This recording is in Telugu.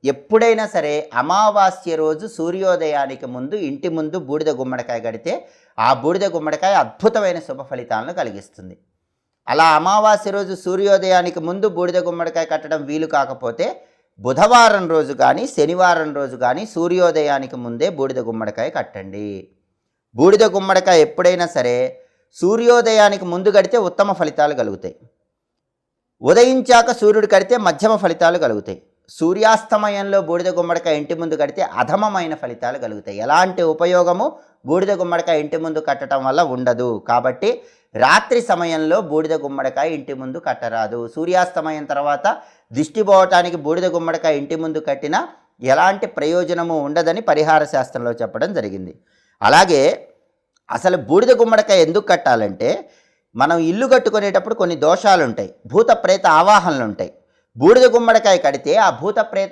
ఎప్పుడైనా సరే అమావాస్య రోజు సూర్యోదయానికి ముందు ఇంటి ముందు బూడిద గుమ్మడికాయ కడితే ఆ బూడిద గుమ్మడికాయ అద్భుతమైన శుభ ఫలితాలను కలిగిస్తుంది. అలా అమావాస్య రోజు సూర్యోదయానికి ముందు బూడిద గుమ్మడికాయ కట్టడం వీలు కాకపోతే బుధవారం రోజు కానీ శనివారం రోజు కానీ సూర్యోదయానికి ముందే బూడిద గుమ్మడికాయ కట్టండి. బూడిద గుమ్మడికాయ ఎప్పుడైనా సరే సూర్యోదయానికి ముందు కడితే ఉత్తమ ఫలితాలు కలుగుతాయి. ఉదయించాక సూర్యుడు కడితే మధ్యమ ఫలితాలు కలుగుతాయి. సూర్యాస్తమయంలో బూడిద గుమ్మడికాయ ఇంటి ముందు కడితే అధమమైన ఫలితాలు కలుగుతాయి. ఎలాంటి ఉపయోగము బూడిద గుమ్మడికాయ ఇంటి ముందు కట్టడం వల్ల ఉండదు. కాబట్టి రాత్రి సమయంలో బూడిద గుమ్మడికాయ ఇంటి ముందు కట్టరాదు. సూర్యాస్తమయం తర్వాత దిష్టి పోవటానికి బూడిద గుమ్మడికాయ ఇంటి ముందు కట్టినా ఎలాంటి ప్రయోజనము ఉండదని పరిహార శాస్త్రంలో చెప్పడం జరిగింది. అలాగే అసలు బూడిద గుమ్మడికాయ ఎందుకు కట్టాలంటే, మనం ఇల్లు కట్టుకునేటప్పుడు కొన్ని దోషాలు ఉంటాయి, భూత ప్రేత ఆవాహనలు ఉంటాయి. బూడిద గుమ్మడికాయ కడితే ఆ భూత ప్రేత